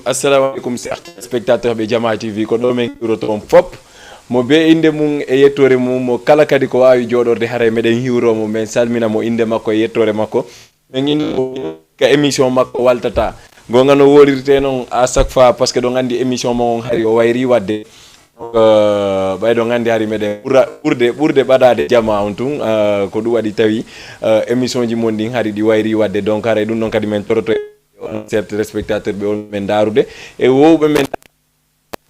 Assalamualaikum spectateur be Jama TV ko do men rotom fop mo be inde mum e yettore mum mo kala kadi ko wawi jodorde hare meden hiwro mo men salmina mo inde makko e yettore makko men ka émission makko waltata gonga no worirte non à chaque fois parce que do ngandi émission mo hari o wayri wadde baydo ngandi hari meden burde badade Jama on tun ko du wadi tawi émission ji mon din hari di wayri wadde donc hare dum non kadi men toroto certains spectateurs be on men darude e wowbe men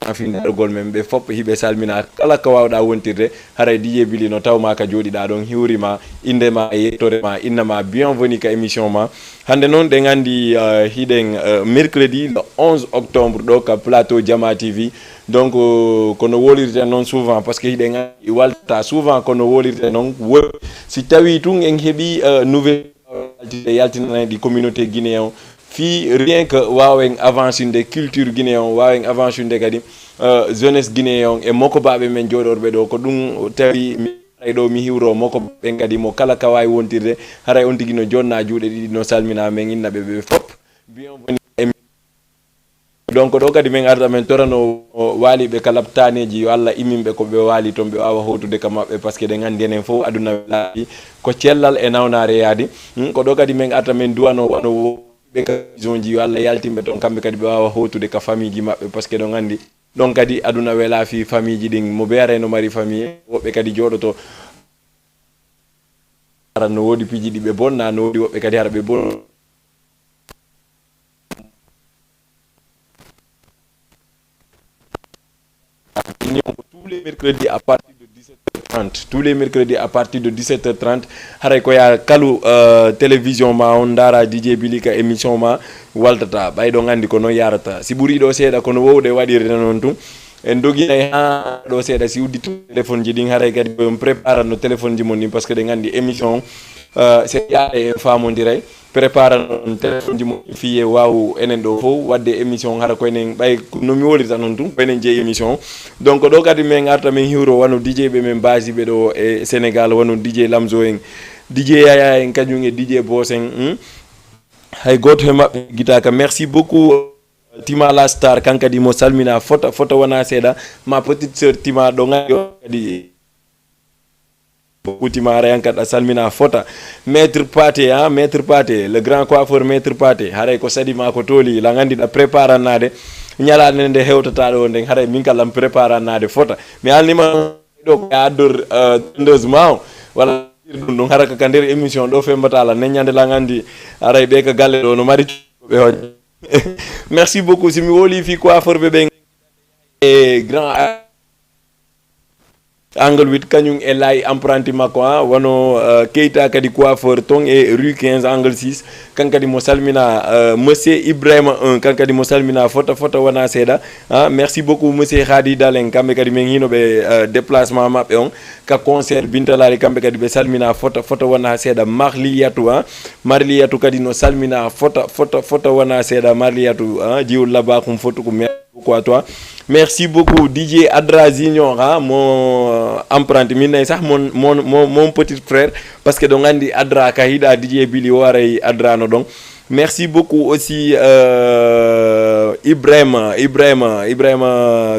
afin dargol men be fop hibe salmina kala ko wawda wontirde haray DJ Billy no tawma ka jodida don hiwrima indema e yettorema innama bienvenue ka émission ma hande non de ngandi hiden mercredi le 11 octobre do ka plateau Jama TV donc kono wolirte non souvent parce que hiden walta souvent kono wolirte non si tawi tun en hebi nouvelle yaltina di communauté guinéen fi rien que wawen avance de culture guinéen wawen avance de kadi jeunesse guinéen e moko babe men jodorbe do ko dum tawi mi do mi hiwro moko be kadi mo kala ka way wontirde haray on tigi no jonna juude didi no salmina men inna be fop bienvenue donc do kadi men arda men torano wali be kalaptaneji walla imimbe ko be wali ton be awa hotude kam mabbe parce que de ngandi enen fo aduna laabi ko cellal e nawnare yaadi ko do kadi men arda men duwano wano be ka zonji walla yaltimbe ton kambe kadi be wawa hotude ka famille ji mabbe parce que do ngandi donc kadi aduna wela fi famille ji din mo beere no mari famille wobbe kadi jodoto no wodi piji di be bonna no wodi wobbe kadi harbe bon tous les mercredis à partir de 17h30 tous les mercredis à partir de 17h30 haray ko ya kalu télévision ma on dara DJ Billy ka émission ma waltata baydo ngandi ko no yarata si buri do seeda ko no wowde wadire non tum en dogi ha do seeda si uddi téléphone ji din haray kadi on prépare no téléphone ji mon parce que de ngandi émission c'est ya e famondire prépare non téléphone ji mon fiye waw enen do fo wadde émission hara ko enen bay no mi wolita non tum enen je émission donc do kadi men arta men hiwro wano DJ be men basi be do e Sénégal wano DJ Lamzo en DJ Yaya en kanyum e DJ Bosen hay goto he mabbe gitaka merci beaucoup Tima la star kankadi mo salmina fota wana seda ma petite sœur Tima do ngadi kadi Tima rayanka salmina fota maître Paté le grand coiffeur maître Paté haray ko sadi ma ko toli la ngandi da prépare nade nyalade nde hewtata do nden haray min kala prépare nade fota mi alnima do ko ador heureusement wala dum haraka ka der émission do fembata la nenyande la ngandi aray be ka galle do no mari be hoj merci beaucoup si mi woli fi coiffeur be e grand angle 8 kanyum e lay emprunté makko wano Keita kadi coiffeur ton e rue 15 angle 6 kankadi mo salmina monsieur Ibrahima 1 kankadi mo salmina fota wana seda merci beaucoup monsieur Khadi Dalen kambe kadi men hino be déplacement mabbe on ka concert bintalari kambe kadi be salmina fota wana seda Marliyatu kadi no salmina fota wana seda Marliyatu jiwul laba kum foto ko quoi toi merci beaucoup DJ Adra Junior mon empreinte minay sax mon petit frère parce que do ngandi Adra ka hida DJ Billy waray Adra no donc merci beaucoup aussi Ibrahima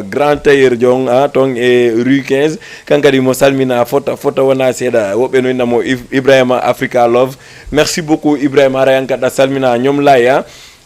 grand tailleur jong ton e rue 15 kankadi mo salmina fota wona seeɗa woɓɓe no innamo Ibrahima Africa Love. Merci beaucoup Ibrahima ara yankaɗa salmina ñoom lay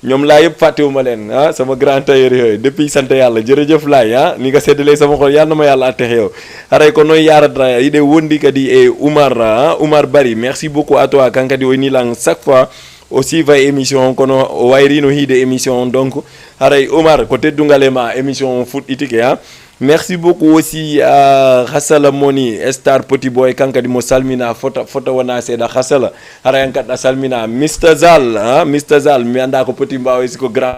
ñoom laa yëpp fàttewuma leen sama grand tailleur yooyu depuis sant yàlla jërëjëf laay ni nga seddalee sama xol yàlla na ma yàlla attex yow haray ko noon yarata yiɗe wondi kadi e Oumar Bari. Merci beaucoup à toi kankadi o nilang chaque fois aussi va émission kono o wayrino hiide émission donc haray Oumar ko teddungal e ma émission fuɗɗitike merci beaucoup aussi à Hassala Moni Star Petit Boy kankadi mo salmina fota wona seeɗa Hassala hara yan kaɗɗa salmina Mr Zal mi anda ko petit mbaw siko grand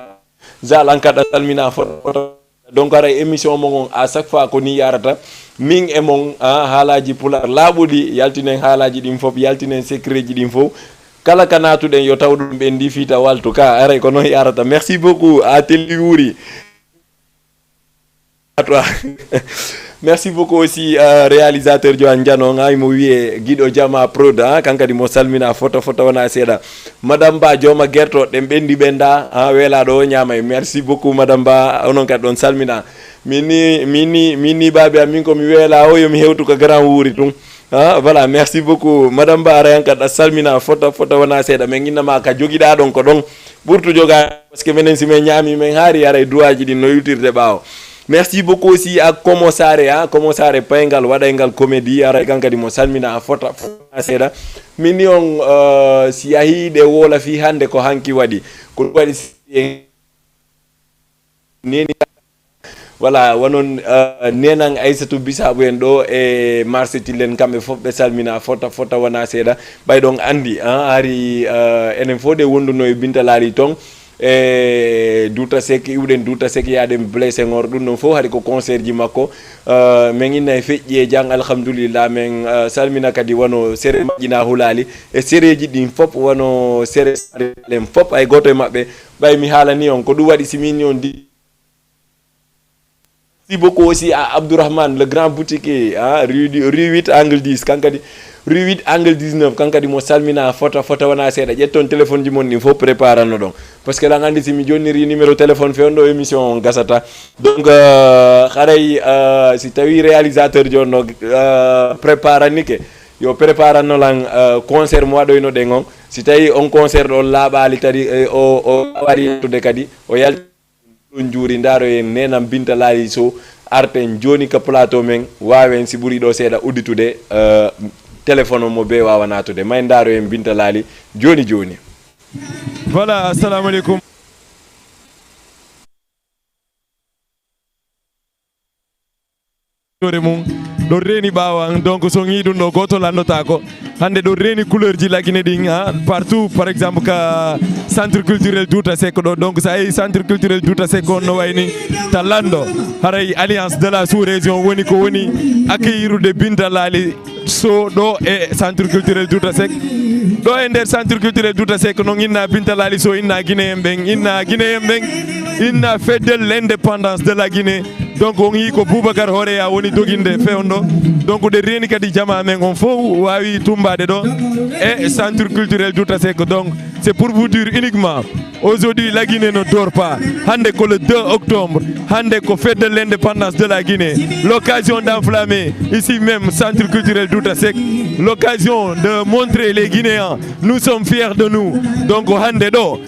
Zal an kaɗɗa salmina fota donc haray émission mo gon à chaque fois ko ni yarata min e mon haalaji pular laaɓuɗi yaltinen haalaji ɗin fof yaltinen secret ji ɗin fof kala ka natuɗen yo taw ɗum ɓe ndi fiita waltu ka aray ko noon yarata. Merci beaucoup à Telli Wuri. À toi. Merci beaucoup aussi réalisateur Joan Diano mo wiye Guido Jama Prod kankadi mo salmina fota wona seeɗa madame Ba joma gerto ɗen ɓendi ɓenda welaɗo o ñamay. Merci beaucoup madame Ba onon kadi ɗon salmina minni babi am min komi weela o yomi hewtu ko grand wuuri tun voilà. Merci beaucoup madame Ba ara yankaɗa salmina fota wona seeɗa min innama ka joguiɗa ɗon ko ɗon ɓurtu joga par ce que minen si min ñaami min haari aray droit ji ɗin no yiltirde ɓaawo. Merci beaucoup aussi à Komosare Payngal waɗaygal comédie ara kankadi mo salmina fota seeɗa min on si yahi ɗe wola fi hande ko hanki waɗi ko waɗi neni voilà wonon nenan Aissatou Bissabou en ɗo e marché tillen kamɓe fof ɓe salmina fota wona seeɗa ɓay ɗon andi ari enen fof de wonduno e Binta Laali ton e Douta Seck iwɗen Douta Seck yaade blessé ngor ɗum ɗon fof haɗi ko concert ji makko min inna e feƴƴi e jang alhamdoulillah min salmina kadi wono sére majjina hulali e séréji ɗin fof wono séré len fof ay goto e mabɓe ɓay mi haalani on ko ɗum waɗi simini on di. Merci beaucoup aussi à Abdourahmane le grand boutiquier rue 8 angle 10 kankadi rue 8 angle 19 kankadi mo salmina fota wona seeɗa ƴetton téléphone ji mon ɗin fof préparano ɗon par ce que ɗan andi simi jonniri numéro téléphone fewn ɗo émission on gasata donc haray si tawi réalisateur jonno préparanike yo préparanolan concert mo waɗoyno ɗen on si tawi on concert ɗon laaɓali tadi o wari tude kadi o yalti ɗum juuri ndaaro en nenam Binta Laali Sow arten joni ka plateau men wawen si ɓuuri ɗo seeɗa udditude téléphone mo be wawa natude may ndaaro en Binta Laali joni. Voilà, assalamu aleykum. Mum ɗo reeni ɓawan donc so yi ɗum ɗo goto landota ko hande ɗo reeni couleur ji lagine ɗin partout par exemple ka centre culturel Douta Seck ɗo donc sa yeehi centre culturel Douta Seck on no wayni ta lando haray alliance de la sous-région woni ko woni accueillirude Binta Laali Sow ɗo e centre culturel Douta Seck ɗo e nder centre culturel Douta Seck noon inna Binta Laali Sow inna Guinéen ɓen inna fête de l'indépendance de la Guinée. Donc on yi ko Boubacar Horeya woni doginde fewndo donc de reni kadi jama men on fof wawi tumbade ɗo e centre culturel Douta Seck. Donc c'est pour vous dire uniquement aujourd'hui la Guinée ne dort pas. Hande ko le 2 octobre, hande ko fête de l'indépendance de la Guinée, l'occasion d'enflammer ici même centre culturel Douta Seck, l'occasion de montrer les Guinéens nous sommes fiers de nous. Donc hande ɗo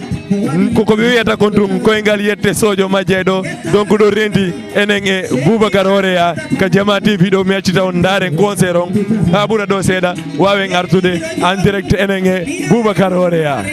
koko ɓe wiyata kon ɗum koyngal yette sojo majje ɗo donc ɗo renti enen e Boubacar Horeya ka Jama TV ɗo mi accita on daren concert on ha ɓuura ɗo seeɗa wawen artude en direct enen e Boubacar Horeya.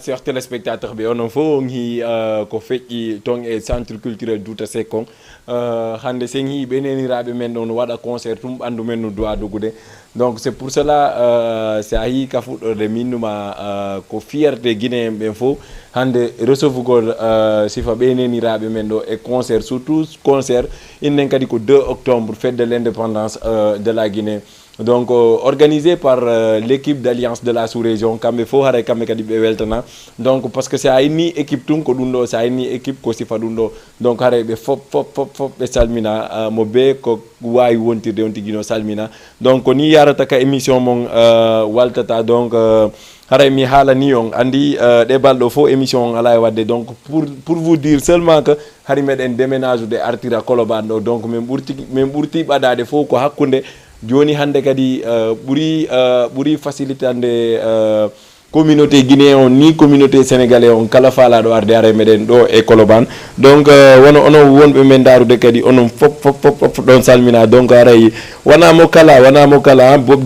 chers téléspectateurs ɓe onon fof on hi ko feƴƴi ton e centre culturel Douta Seck on hande sen hi ɓeneniraɓe men ɗon waɗa concert tum ɓandu men no dowa dogude donc c'est pour cela si a yi ka fuɗɗorde minnuma ko fierté guinéen ɓen fof hande recevugol sifa ɓeneniraɓe men ɗo e concert surtout concert innen kadi ko 2 octobre fête de l'indépendance de la Guinée. Donc organisé par l'équipe d'Alliance de la sous-région kamɓe fof haray kamɓe kadi ɓe weltana donc parce que si a inni équipe tun ko ɗum ɗo si a inni équipe ko sifa ɗum ɗo donc haray ɓe fop ɓe salmina mo be ko wawi wontirde on tigui no salmina donc ni yarata ka émission mon waltata donc haray mi haalani on andi ɗeɓal ɗo fof émission on ala e wadde donc pour vous dire seulement que hari meɗen déménage ude artira Colobane ɗo donc min ɓurti ɓaɗade fof ko hakkude joni hande kadi ɓuri facilitande communauté guinéen on ni communauté sénégalais on kala faalaɗo arde are meɗen ɗo e Colobane donc wono onon wonɓe men darude kadi onon fop ɗon salmina donc aray wonamo kala Bob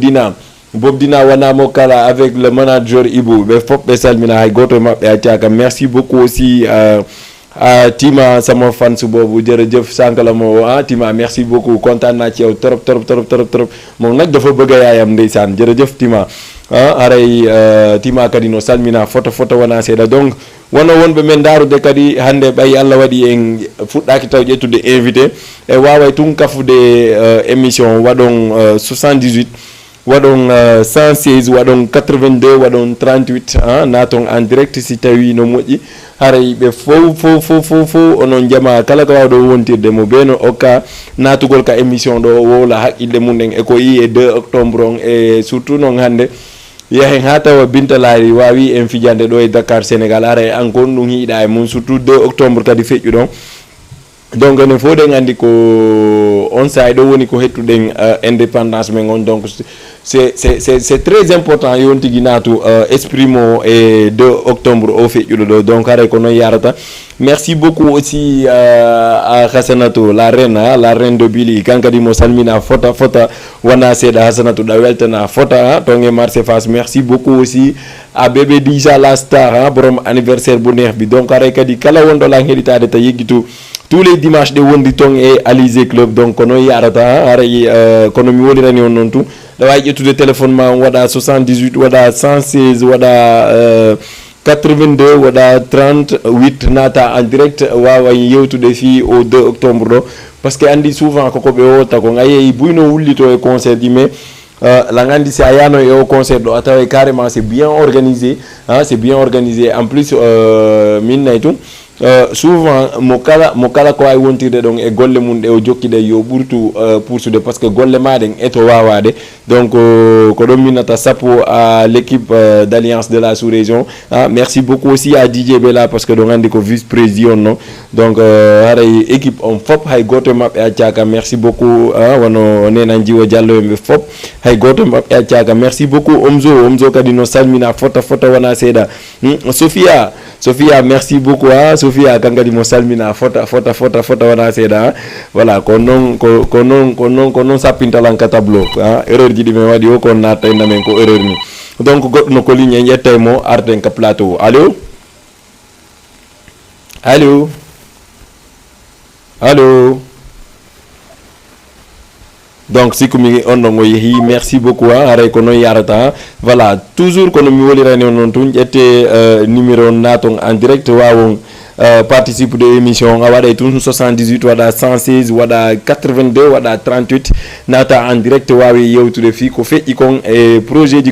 Dina wonamo kala avec le manager Ibou ɓe fop ɓe salmina hay goto mabɓe accaka merci beaucoup aussi Tima sama fans boobu jërëjëf sànkala mo Tima merci beaucoup kontaan naa ci yow trop moom nag dafa bëgg a yaayam ndeysaan jërëjëf Tima aray Tima kadi no salmina photo wona seeɗa donc wono wonɓe men darude kadi hande ɓayi Allah waɗi en fuɗɗaki taw ƴettude invité e waway tun kafude émission waɗon 78 waɗon 116 waɗon 82 waɗon 38 naton en direct si tawi no moƴƴi haray ɓe fof onon jama kala ko wawɗo wontirde mo be no okka natugol ka émission ɗo wowla haqqille mum ɗen e ko yi e 2 octobre on e surtout noon hande yahen ha tawa Bintalari wawi en fijande ɗo e Dakar Sénégal haray an kon ɗum hiiɗa e mum surtout 2 octobre kadi feƴƴu ɗon donc enen fof ɗen andi ko on sahay ɗo woni ko hettuɗen indépendance men on donc c'est très important yon tigui naatu esprit mo e 2 octobre o feƴƴuɗo ɗo donc haray ko noon yarata merci beaucoup aussi à Hasanatou la reine de Bili kankadi mo salmina fota wona seeɗa Hasanatou ɗa weltana fota ton e marché Fass merci beaucoup aussi à bébé Dija la star borom anniversaire bu neex bi donc haray kadi kala wonɗo lan heɗitade ta yeggitu tous les dimanches ɗe wondi ton e Alizé club donc kono yarata haray kono mi wolirani on noon tout ɗa wawi ƴettude téléphone ma on waɗa 78 waɗa 116 waɗa 82 waɗa 38 nata en direct wawa yewtude fi au 2 octobre ɗo par ce que andi souvent koko ɓe wotta ko ayeyi buyno wullito e concert ji mais la gandi si a yano e o concert ɗo a tawa carrément c'est bien organisé en plus min nayi tum souvent mo kala ko wawi wontirde ɗon e golle mum ɗe o jokkiɗe yo ɓurtu poursude par ce que golle maɗen eto wawade donc ko ɗon minnata sappo à l'équipe d'Alliance de la sous-région merci beaucoup aussi à DJ Bella parce que ɗon andi ko vice président non donc haray équipe on fop hay goto mabɓe accaka merci beaucoup wono nenan Jiwo Diallo ɓe fop hay goto mabɓe accaka merci beaucoup Omzo kadi no salmina fota wona seeɗa Sophia merci beaucoup Sophia kankadi mo salmina fota wona seeɗa voilà ko noon sappintalanka tableau erreur ji ɗi min waɗi o kon natta e namen ko erreur ni donc goɗɗo no ko ligne en ƴetta mo arden ka plateau allo donc sikumi on ɗon o yeehi merci beaucoup haray ko noon yarata voilà toujours kono mi wolirani on noon tun ƴette numéro naton en direct wawon participe de émission a waɗay tun 78 waɗa 116 waɗa 82 waɗa 38 nata en direct wawi yewtude fi ko feƴƴi kon e projet ji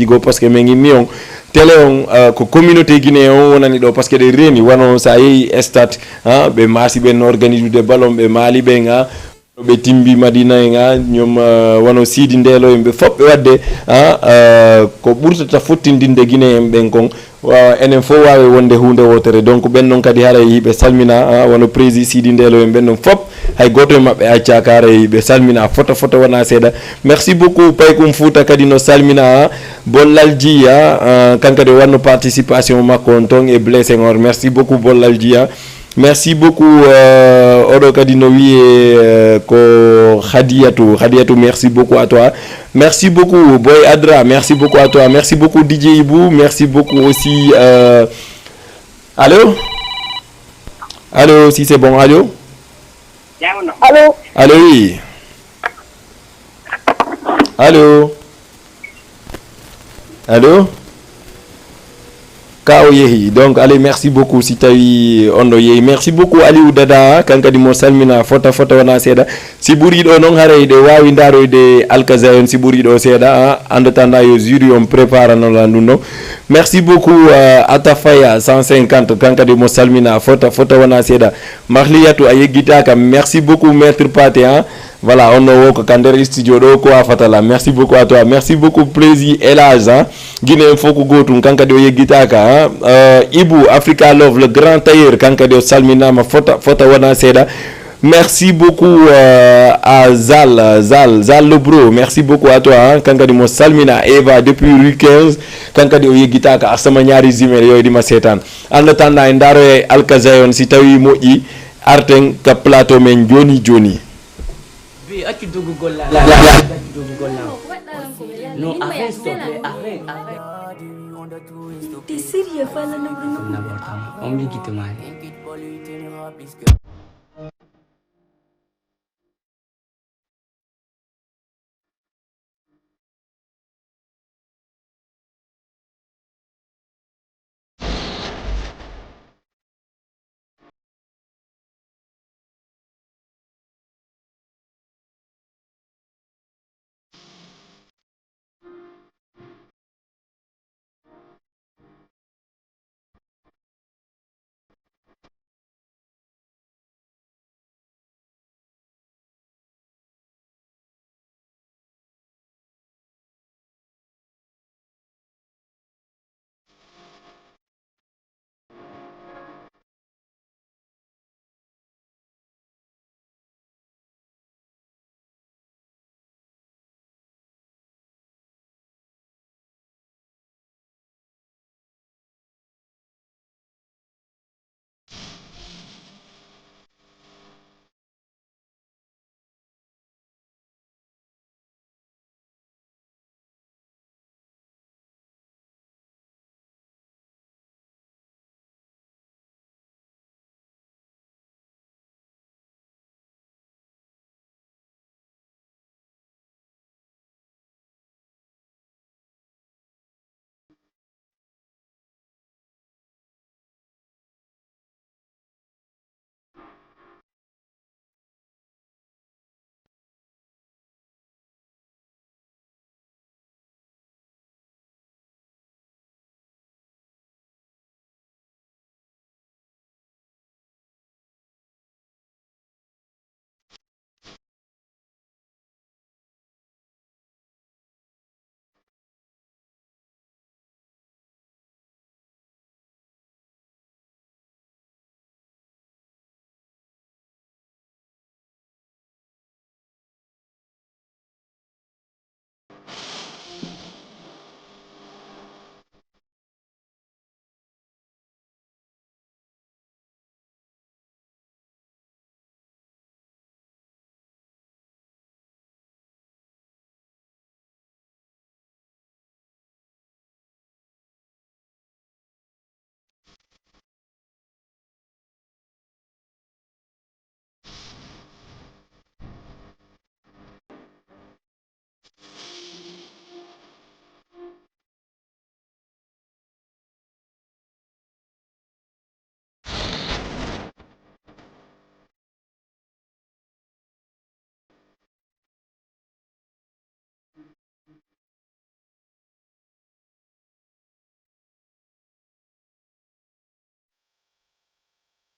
go par ce que min gimmi on télé on ko communauté guinéen on wonani ɗo par ce que ɗe reeni wono sa yeehi stade ɓe maasi ɓen organise ude ballon ɓe maali ɓen ɓe timbi Madina en ñoom wono Sidi Ndelo en ɓe fof ɓe wadde ko ɓurtata fottindinde guinéen ɓen kon enen fof wawi wonde hunde wotere donc ɓen noon kadi haray yiɓe salmina wono président Sidi Ndelo en ɓen noon fop hay goto e mabɓe accaka haray ɓe salmina fota wona seeɗa merci beaucoup Paykum Fouta kadi no salmina Bollalji kankadi wanno participation makko on ton e Blessé Ngor merci beaucoup Bollalji merci beaucoup oɗo kadi no wiye ko Khadiatou merci beaucoup à toi, merci beaucoup Boy Adra, merci beaucoup à toi, merci beaucoup DJ Ibou, merci beaucoup aussi allô si c'est bon, allô oui allô Kao yehi donc allez merci beaucoup si tawi ondo yehi merci beaucoup Aliou Dada kankadi mo salmina fota wana seeda si ɓuri ɗo noon haray de wawi daroyde Alkazayon si ɓuri ɗo seeda en attendant yo jury on prépare nola ɗum ɗo merci beaucoup Atafaya 150 kankadi mo salmina fota wana seeda Mahliyatu a yeggitaka merci beaucoup maître Paté voilà on no woko ka nder studio ɗo ko afatala merci beaucoup à toi, merci beaucoup Plaisir Elage guinéen foko gotum kankadi o yeggitaka Ibou Africa Love le grand tailleur kankadi o salminama fota wana seeda merci beaucoup à Zal le bro, merci beaucoup à toi kankadi mo salmina Eva depuis rue 15 kankadi o yeggitaka asama ñaari zimel yoydima setan en attendant e ndaro e Alkazayon si tawi moƴƴi arten ka plateau men joni accu dogu golla non arrête s'il te plaît arrête t'es sérieux fala na bruno on me dit mal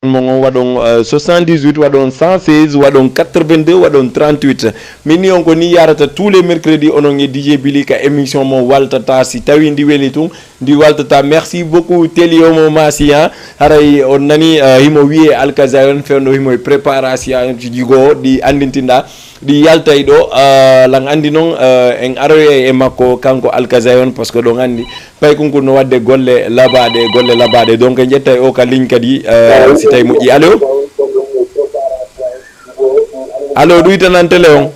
mon waɗon 78 waɗon 116 waɗon 82 waɗon 38 min ni on ko ni yarata tous les mercredis onon e DJ Billy ka émission mo waltata si tawi ndi weli tun ndi waltata merci beaucoup Telio mo masiya haray on nani himo wiye Alkazayon fewno himo préparation jigo ɗi andintinɗa ɗi yaltay ɗo lan andi noon en aroye e makko kanko Alkazay on par ce que ɗon andi pay konko no wadde golle labaɗe donc en ƴettay o ka ligne kadi si tawi moƴƴi. allo ɗuytanan télé on.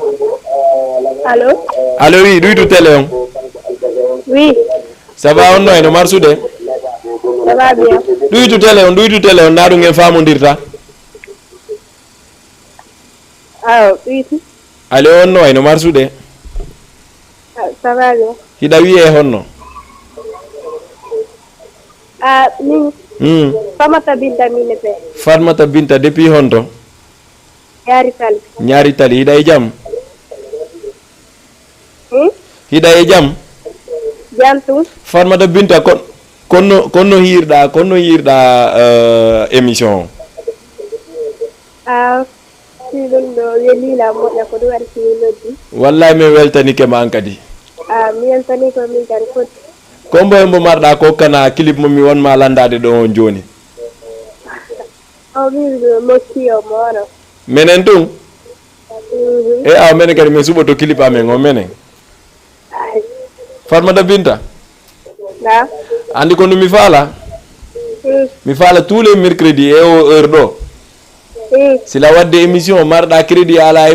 allo oui ɗuytu télé on. Oui. Ça va on no marsude? Ça va bien. ɗuytu télé on nda ɗum en famodirta. Oui. ale on no marsude? Ça va bien. hiɗa wiye honno? Min Famata Binta Minepe. Fatmata Binta depuis honto? Ñaari tali hiɗa e jaam? hiɗa e jaam? Jam tum. Fatmata Binta konno hirɗa émission o? Si ɗum ɗo welila moƴƴa ko ɗum waɗi simi noddi. Wallahi min weltanike ma an kadi. Mi weltani ko min kadi foti. Kombo mbo marɗa ko kana clip mo mi wonma landade ɗo on joni? Min mokki o mono. Menen tun? Menen kadi min suɓoto clip amen o menen. Fatmata Binta andi ko mi faala? Mi faala tous les mercredis e o heure ɗo sila wadde émission marɗa crédit ala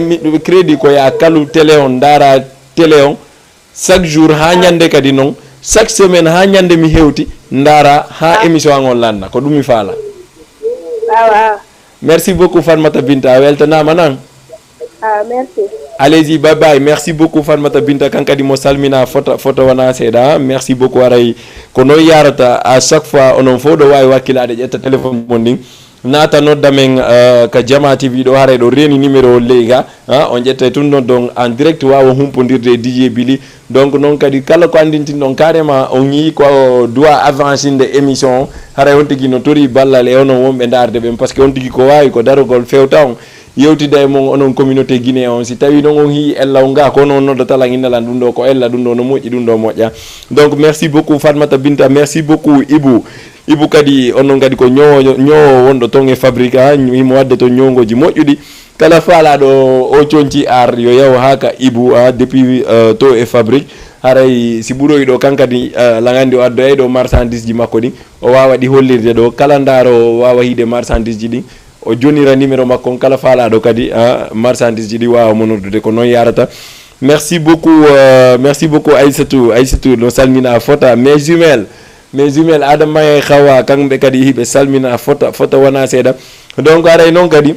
crédit ko ya kalu télé on dara télé on chaque jour ha ñande kadi noon chaque semaine ha ñande mi hewti dara ha émission an on landa ko ɗum mi faala. Merci beaucoup Fatmata Binta weltanama nan. Merci. Allez-y, bye bye. Merci beaucoup Fatmata Binta kankadi mo salmina foto wana seeda. Merci beaucoup aray kono yarata à chaque fois onon fo do wawi wakkilade ƴetta téléphone mon ndin nata nodda men ka Jama TV ɗo haray ɗo reni numéro leyga on ƴetta tun non donc en direct wawa humpodirde DJ Billy donc noon kadi kala ko andintin ɗon carrément on yi ko doit avancinde émission haray on tigui no tori ballal e onon wonɓe darde ɓen par ce que on tigui ko wawi ko darugol fewta on yewtida e mon onon communauté guinéen on si tawi noon on hi ella on ga ko noon noddatalan innalan ɗum ɗo ko ella ɗum ɗo no moƴƴi ɗum ɗo moƴƴa donc merci beaucoup Fatmata Binta merci beaucoup Ibou kadi onon kadi ko ñowo wonɗo ton e fabrique imo wadde to ñowgoji moƴƴuɗi kala faalaɗo o coñci ar yo yaw ha ka Ibou depuis to e fabrique haray si ɓuuroyi ɗo kankadi langandi o addoyay ɗo marchandise ji makko ɗin o wawa ɗi hollirde ɗo kala ndaro wawa hiide marchandise ji ɗin o jonira numéro makko on kala faalaɗo kadi marchandise ji ɗi wawa mo noddude ko noon yarata. Merci beaucoup Aissatou no salmina fota mes jumelles Adama e Hawa kamɓe kadi hiɓe salmina fota wona seeɗa donc aray noon kadi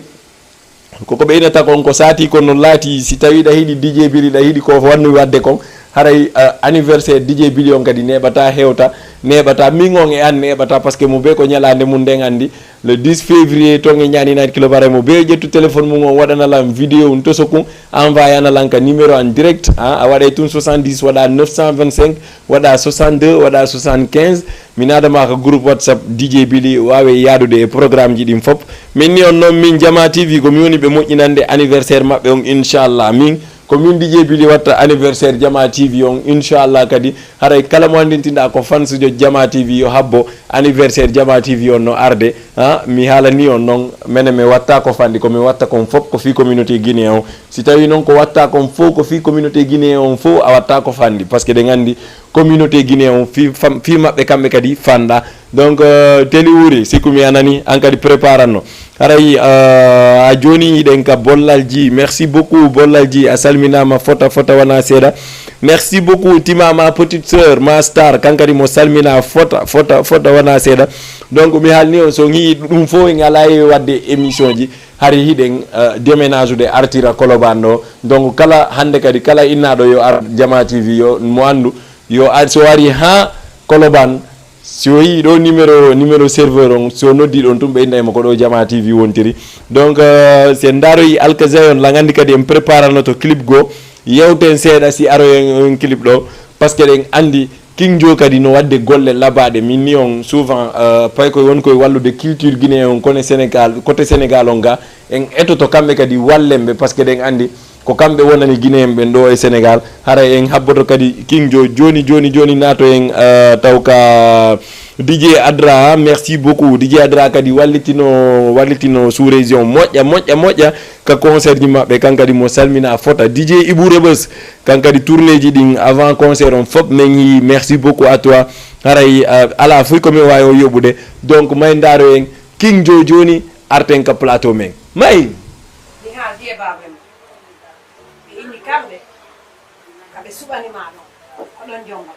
koko ɓeynata kon ko sati kon no laati si tawi ɗa hiiɗi DJ Billy ɗa hiiɗi ko wannu wadde kon haray anniversaire DJ Billy on kadi neɓata hewta neɓata min on e an neɓata par ce que mo be ko ñalande mum nden andi le 10 février ton e ñani night club aray mo be ƴettu téléphone mum on waɗanalam vidéo um toso kum envoyé analan ka numéro en direct a waɗay tun 70 waɗa 925 waɗa 62 waɗa 75 min adama ko groupe WhatsApp DJ Billy wawe yadude e programme ji ɗin fop min ni on noon min Jama TV ko mi woni ɓe moƴƴinande anniversaire mabɓe on inchallah min ko min DJ Billy watta anniversaire Jama TV on inchallah kadi haray kala mo andintinɗa ko fans jo Jama TV yo habbo anniversaire Jama TV on no arde mi haalani on noon mene mi watta ko fandi komi watta kon fof ko fi communauté guinéen on si tawi noon ko watta kon fof ko fi communauté guinéen on fof a watta ko fandi par ce que ɗen andi communauté guinéen on fi mabɓe kamɓe kadi fanda donc teli wuri sikku mi anani an kadi préparanno haray a joni ɗen ka bollalji merci beaucoup bollalji a salminama fota wona seeɗa merci beaucoup timama petite sœur ma star kankadi mo salmina fota wona seeɗa donc mi haalni on so yi ɗum fof en ala e wadde émission ji hari hiɗen déménage ude artira Colobane ɗo donc kala hande kadi kala innaɗo yo ar Jama TV yo mo andu yo so wari ha Colobane so yi ɗo numéro serveur on so noddi ɗon tum ɓe indaymo ko ɗo Jama TV wontiri donc sen daroyi Alkazay on langandi kadi en préparano to clip go yewten seeɗa si aroyen clip ɗo par ce que ɗen andi King Jo kadi no wadde golle labaɗe min ni on souvent pay koye woni koye wallude culture guinéen on côté Sénégal on ga en etoto kamɓe kadi wallemɓe par ce que ɗen andi ko kamɓe wonani guinéen ɓen ɗo e Sénégal haray en habboto kadi King Jo joni nato en taw ka DJ Adra merci beaucoup DJ Adra kadi wallitino sous région moƴƴa ka concert ji mabɓe kankadi mo salmina fota DJ Ibou Rebus kankadi tournée ji ɗin avant concert on fop men merci beaucoup à toi haray ala fuy komi wawi o yoɓude donc may ndaro en King Jo joni arten ka plateau men may kaɓe suɓanima ɗon oɗon jonga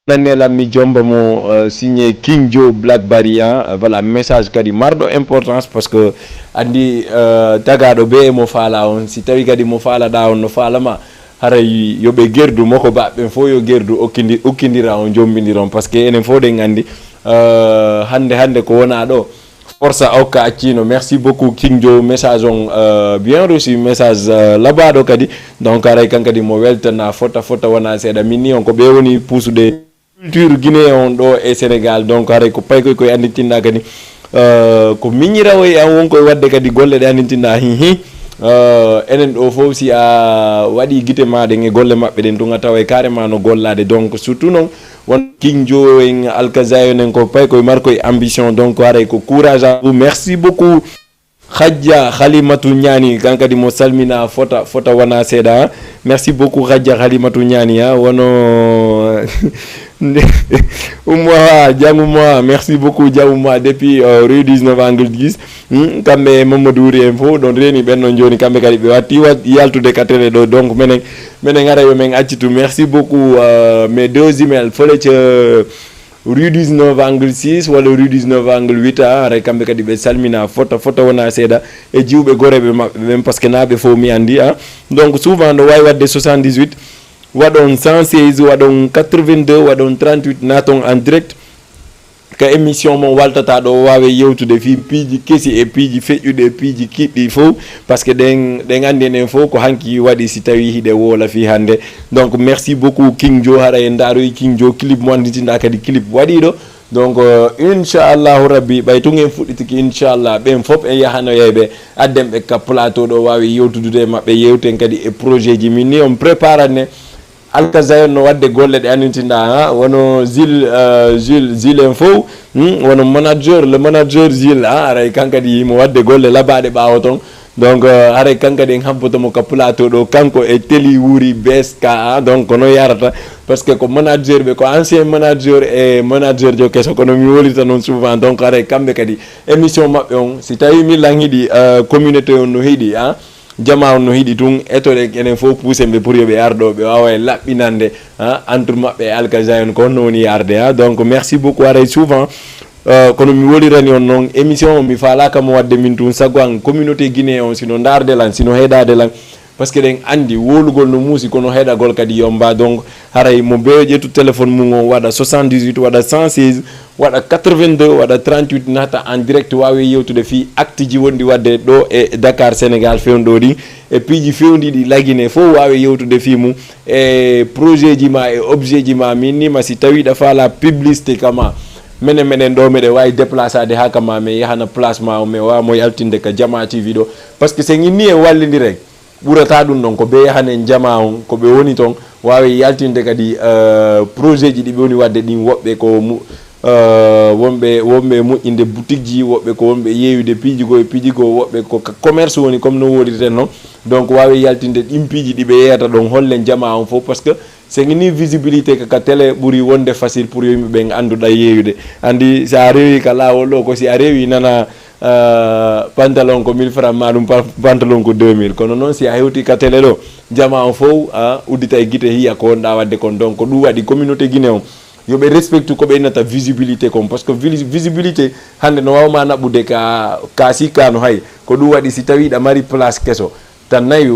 nanela mi jomba mo signé King Jo Blackberry voilà message kadi marɗo importance parce que andi tagaɗo be mo faala on si tawi kadi mo faalaɗa on no faalama haray yoɓe gerdu moko baɓɓen fo yo gerdu okkidira on jombidira on par ce que enen fo ɗen andi hande ko wona ɗo força okka accino merci beaucoup King Jo message on bien reçu message labaɗo kadi donc aray kankadi mo weltana fota wona seeɗa min ni on ko ɓe woni puusude culture guinéen on ɗo e Sénégal donc haray ko pay koye anditinɗa kadi ko miñirawo e an wonkoye wadde kadi golle ɗe anditinɗa hihi enen ɗo fof si a waɗi guite maɗen e golle maɓɓe ɗen tun a tawa carrément no gollade donc surtout noon won King Jo en Alkazayo nen ko pay koye marko e ambition donc haray ko courage à vous merci beaucoup Khadja Halimatu Nyani kankadi mo salmina fota wana seda. Merci beaucoup Khadja Halimatu Nyani wono moi Diamouma, merci beaucoup Diamouma depuis rue 19 angle 10 kambe Mamadou Info don reni benno joni kambe kadi be wati yaltude katele do donc menen ngara yo men accitu. Merci beaucoup mes deux emails fele ci rue 19 angle 6 wala rue 19 angle 8 ara kambe kadi be salmina fota wona seda e jiwbe gorebe mabbe même parce que nabe fo mi andi donc souvent do way wadde 78 wadon 116 wadon 82 wadon 38 naton en direct ka émission mon waltata do wawe yewtude fi piiji kesi e piiji fejjude piiji kiddi fo parce que den andi nen fo ko hanki wadi si tawi hide wola fi hande. Donc merci beaucoup King Joe hara en daaro King Joe clip mo anditinda kadi clip wadi do donc inchallah rabbi bay to ngem fudditiki inchallah ben fop en yahano yebe addembe ka plateau do wawe yewtude mabbe yewten kadi e projet ji min ni on prépare ne Alkazayon no wadde golle de anintinda wono Zil info wono le manager Zil aray kankadi mo wadde golle labade bawo ton donc aray kankadi hampoto mo ka plateau do kanko e teli wuri beska donc no yarata parce que ko manager be ko ancien manager e manager jo keso kono mi wolita non souvent donc aray kambe kadi émission mabbe on si tawi mi langidi communauté on no hidi jama no hidi tun etore enen fo pousse be pour yobe ardo be wawa labbinande entre mabbe Alkazayon ko noni arde donc merci beaucoup aray souvent kono mi wolirani on non émission mi fala kam wadde min tun sagwan communauté guinéen sino darde lan sino hedade lan parce que den andi wolugol no musi kono hedagol kadi yomba donc haray mo beeje to téléphone mu wada 78 wada 116 wada 82 wada 38 nata en direct wawe yewtude fi acte ji wondi wadde do e Dakar Sénégal fewndo di e piiji fewndi di lagine fo wawe yewtude fi mu e projet ji ma e objet ji ma minni ma si tawi da fala publicité kama menen do mede way déplacer ha kama me yahana placement me wa moy altinde ka Jama TV do parce que c'est ngi e wallindi rek ɓurata ɗum ɗon ko ɓe yahanen jama on ko ɓe woni toon wawi yaltinde kadi projet ji ɗi ɓe woni wadde ɗin woɓɓe ko wonɓe moƴƴinde boutique ji woɓɓe ko wonɓe yeeyude piiji go woɓɓe ko commerce woni comme no wodirten noon donc wawi yaltinde ɗin piiji ɗi ɓe yeyata ɗon hollen jama on fof parce que c'est ni visibilité kaka télé ɓuuri wonde facile pour yimɓe ɓe anduɗa yeeyude andi sa rewi ka lawol ɗo ko si a rewi nana pantalon ko 1000 francs madum pantalon ko 2000 kono non si a hewti ka télé do jama on fo uddita e gite hiya ko wonda wadde kon donc ko ɗum waɗi communauté guinéen yoɓe respecte ko ɓe innata visibilité comme parce que visibilité hande no wawma naɓɓude ka sikkano hay ko ɗum waɗi si tawi ɗa mari place keso tan nayi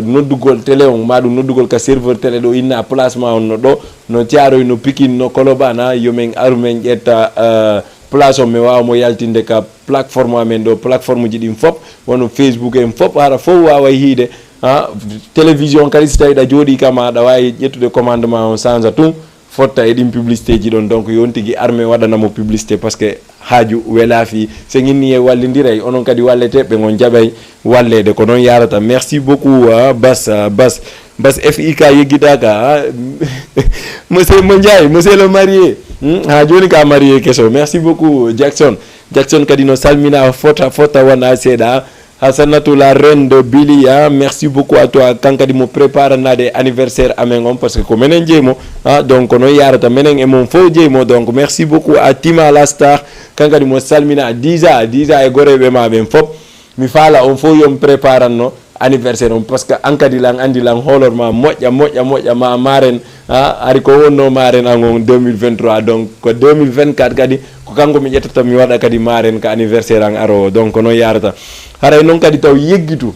noddugol télé on maɗum noddugol ka serveur télé ɗo inna placement on no ɗo no Thiaroye no Pikine no Colobane yomin aru men ƴetta place on mi wawa mo yaltinde ka plateforme amen ɗo plateforme ji ɗin fop wono Facebook en fop hara fof wawa hiide télévision kadi si tawi ɗa jooɗi kama aɗa wawi ƴettude commandement on change tum fotta e ɗin publicité ji ɗon donc yon tigui armé waɗanamo publicité par ce que haaju welafi so ginni e wallidiray onon kadi walleteɓe gon jaɓay wallede ko noon yarata. Merci beaucoup Bas FIK yeggitaka monsieur Mondiaye monsieur le marié ha joni ka marié keso. Merci beaucoup Jackson kadi no salmina fota wona seeɗa Hasanatou la reine de Billy merci beaucoup à toi kankadi mo prépare nade anniversaire amen on parce que ko menen jeymo donc no yarata menen e mon fo jeymo donc merci beaucoup à Tima la star kankadi mo salmina Diza e goreɓe ma ɓen fop mi faala on fo yom préparanno anniversaire on parce que ankadi lan andi lan holorma moƴƴa ma maren ari ko wonno maren angon 2023 donc ko 2024 kadi ko kanko mi ƴettata mi waɗa kadi maren ka anniversaire an arowo donc no yarata haray noon kadi taw yeggitu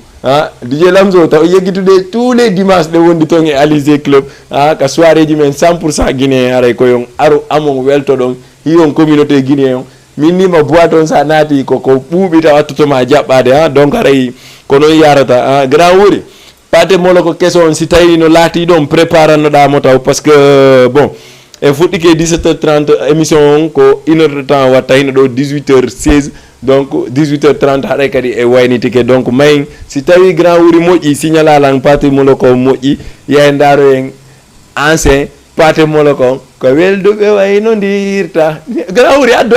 DJ Lamzo taw yeggitude tous les dimanches ɗe wondi toon e Alizé club ka soirée ji men 100% guinéen haray koyon aro amon welto ɗon hiyon communauté guinéen on min nima bois toon sa naati koko ɓuuɓi taw attotoma jaɓɓade donc haray ko noon yarata grand wuri pate molo ko keso on si tawi no laati ɗon préparannoɗamo taw par ce que bon e fuɗɗike 17h30 émission on ko 1 heure de temps watta hino ɗo 18h16 donc 18h30 haɗay kadi e waynitike donc mayin si tawi grand wuri moƴƴi signalalan pate molo ko moƴƴi yahe ndaro en ancien pate molo ko welduɓe wayno dirta grand wuri addu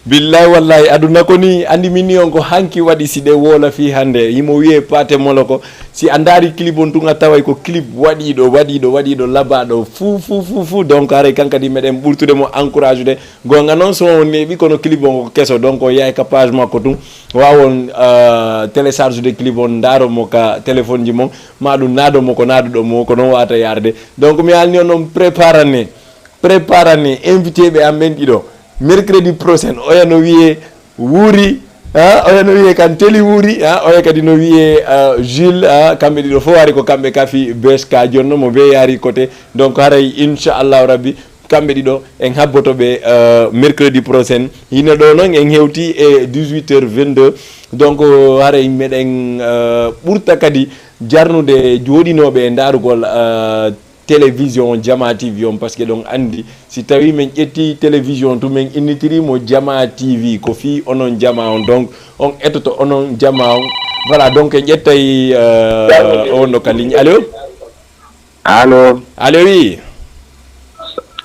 billahi wallahi aduna ko ni andi min on ko hanki wadi si de wola fi hande yimo wiye pate moloko si andari clip on tunga taway ko clip wadi do labado fu donc are kanka di meden burtude mo encourage de gonga non so nebi kono clip on ko keso donc yaay ka page mako tum wawon télécharge de clip on ndaro mo ka téléphone ji mon madu nado mo ko nado do mo ko non wata yarde donc mi alni on préparane invité be amen dido mercredi prochain oya no wiye wuri oya no wiye kan teli wuri oya kadi no wiye Jules kambe dido fo wari ko kambe kafi beska jonno mo be yari côté donc haray inshallah rabbi kambe dido en habboto be mercredi prochain ina do non en hewti e 18h22 donc haray meden burta kadi jarnude jodinobe e darugol télévision Jama TV on parce que donc andi si tawi men ƴetti télévision to men innitiri mo Jama TV ko fi onon Jama on donc on etoto onon Jama on voilà donc ƴettay on no kaligne allo oui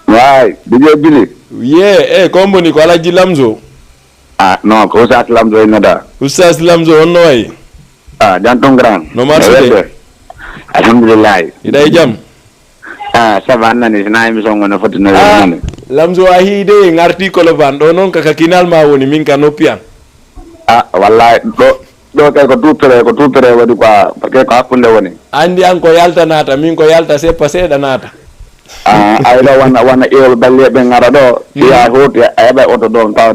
way DJ Billy komboni ko Alaji Lamzo non ko Oustaz Lamzo nada Oustaz Lamzo on no way janton grand no marsude alhamdulillah iday jam ça va nani na émission ngona foti no nani Lamzo a hiide ngarti Koloban do non kaka kinal ma woni min ka noppian wallahi do kay ko tutere wadi quoi parce que ko hakkunde woni andi an ko yalta nata min ko yalta c'est passé da nata ayda wana e balle be ngara do ya hoti ayba oto do taw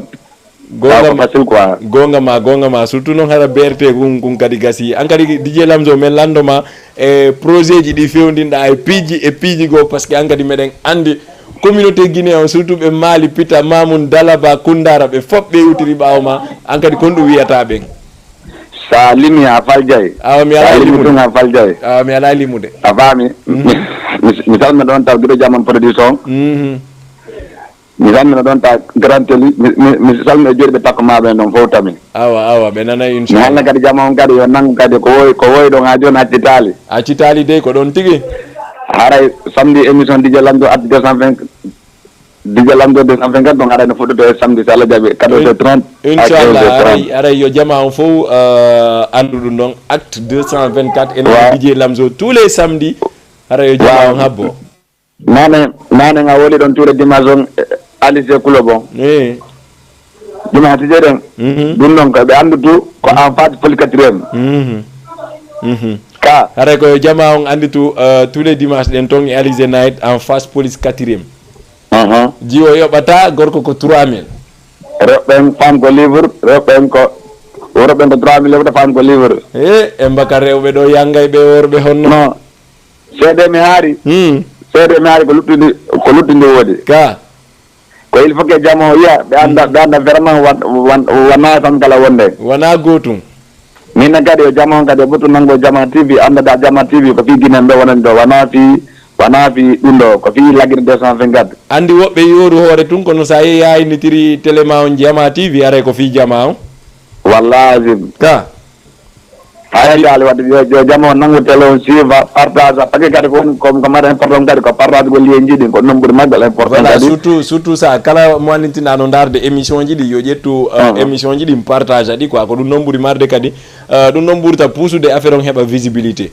gonga ma surtout non hara berte kun kadi gasi an kadi DJ Lamzo men landoma e projet ji di fewndinda e piji go parce que an kadi meden andi communauté guinéen surtout be Mali Pita Mamoun Dalaba Kundara be fop be utiri bawma an kadi kondu wiyata ben sa limi a faljay mi ala limude afami misal me don taw gido jamon production mi salmina ɗon ta grand télé mi salmina joɗiɓe takko maɓe ɗon fof tami awa ɓe nana mi halna kadi jama on kadi yo nangu kadi ko woyi ɗon ha joni a citali de ko ɗon tigui haray samedi émission DJ Lamzo at 220 DJ Lamzo 224 ɗon haɗa no fuɗɗoto e samedi so Allah jaaɓi 14h30 inchallah aray yo jama on fof andu ɗum ɗon acte 224 ene DJ Lamzo tous les samedis haɗa yo jama on habbo nane nga woli ɗon tuure dimanche on Alice Kulo bon dimanche jeeɗen ɗum ɗon ko ɓe andutu ko en face poli 4e ka haray ko jama on anditu tous les dimanches ɗen ton e Alice Night en face police 4e jiwo yoɓata gorko ko 3000 rewɓen fam ko livre rewɓen ko 3000 yoɓata fam ko livre e mbaka rewɓe ɗo yangay ɓe worɓe honno non seede mi haari ko luttudi woodi ka ko il faut que jamo yiya ɓe anda vraiment wona tan kala wonde wona gotum min kadi o jama on kadi o ɓurtu nanngo Jama TV andada Jama TV ko fi Guinée ɓe wonani ɗo wona fi ɗum ɗo ko fi Laguine 224 andi woɓɓe yoru hoore tun kono sa yehi aynitiri télé ma on Jama TV aray ko fi Jama on wallahi ka hay dal wadde yo jama on nangu télé on suiva partage pake kadi ko mara important kadi ko partage go liye jiɗi ko ɗum ɓuuri maggal important kadi surtout ça kala mo annitina no darde émission ji ɗi yo ƴettu émission ji ɗi partage ɗi quoi ko ɗum noon ɓuuri marde kadi ɗum noon ɓuurta puusude affaire on heɓa visibilité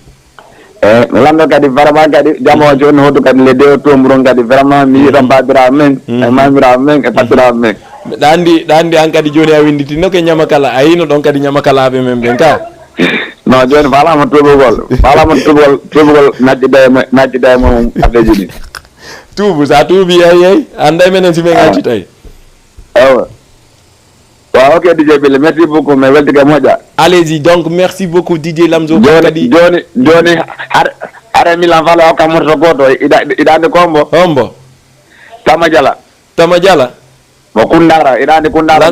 mi lamdo kadi vraiment kadi jama o joni hoto kadi le dewo tomburon kadi vraiment mi yiɗon babiraɓe men e mamiraɓe men e pattiraɓe men ɗa andi an kadi joni a winditino ke ñama kala a yino ɗon kadi ñama kalaɓe men ɓen ka non joni falama tubugol najjida e mum affaire ji ɗi tuubu sa tuubi ay anday menen si men acci tay ewa waaw ok DJ Billy merci beaucoup mais weltike moƴƴa allez-y donc merci beaucoup DJ Lamzo kadi joni hare milan fala hokka moto goto iɗande kombo Tama Jala mo Kundara iɗande Kundara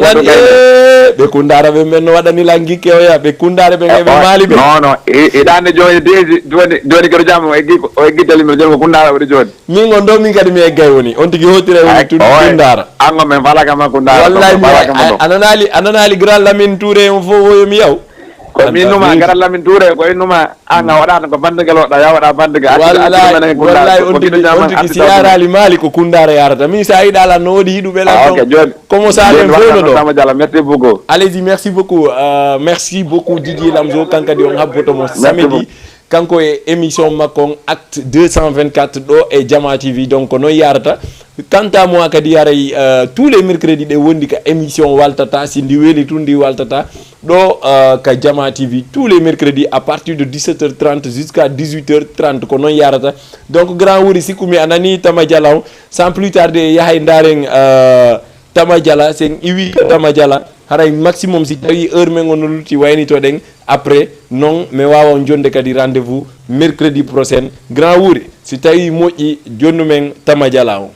ɓe Kundara ɓe men no waɗani la gikke o ya ɓe Kundara ɓe ɓe maali ɓe non iɗande joni desi joni keɗo jam o eggitalimi joni ko Kundara waɗi joni min on ɗo min kadi mi eggay woni on tigui hottire woni Kundara ango men falakama Kundara wallahi ananali grand Lamine Touré on fof woyomi yaw ko min numa garal lamin touré ko innuma anga waɗano ko bandegal waɗa ya waɗa bandega wallahi on tigi si yarali maali ko kundara yarata min sa yiɗa ala no waɗi yiɗuɓe lan comme salen fono ɗo Tama Diallo merci beaucoup allez-y merci beaucoup merci beaucoup Didier Lamzo kankadi on habbotomo samedi kanko e émission makko acte 224 ɗo e Jama TV donc noon yarata quant à moi kadi yaray tous les mercredis ɗe wondi ka émission waltata si ndi weeli tun ndi waltata ɗo ka Jama TV tous les mercredis à partir de 17h30 jusqu'à 18h30 ko noon yarata donc grand wuri sikkumi a nani Tama Diallo o sans plus tarder yahay ndaren Tama Diallo sen iwi Tama Diallo haray maximum si tawi heure men on lutti waynitoɗen après non mi wawa jonde kadi rendez-vous mercredi prochain grand wuri si tawi moƴƴi jonnumen Tama Diallo o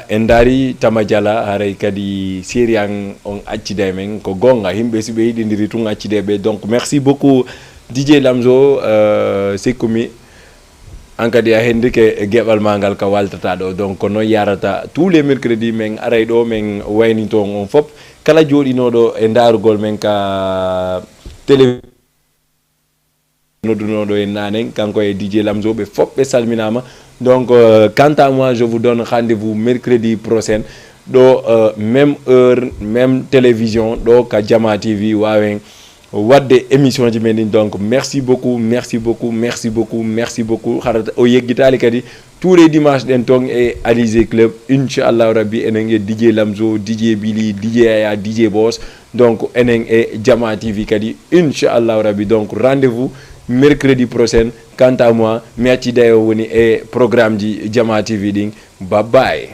en daari Tama Diallo haray kadi série an on accide men ko gonga himɓe so ɓe yiɗidiri tun accide ɓe donc merci beaucoup DJ Lamzo sikkumi an kadi a hendike geɓal ma ngal ka waltata ɗo donc noon yarata tous les mercredis men aray ɗo men wayniton on fop kala joɗinoɗo e darugol men ka télé noddunoɗo e nanen kanko e DJ Lamzo ɓe fof ɓe salminama. Donc quant à moi je vous donne rendez-vous mercredi prochain ɗo même heure même télévision ɗo ka Jama TV wawen wadde émission ji men. Donc merci beaucoup harata o yeggitali kadi tous les dimanches ɗen ton e Alizé Club inchallahu rabbi enen e DJ Lamzo, DJ Billy, DJ Aya, DJ Boss. Donc enen e Jama TV kadi inchallahu rabbi. Donc rendez-vous mercredi prochain. Quant à moi mi accida o woni e programme ji Jama TV ɗin. Bye bye.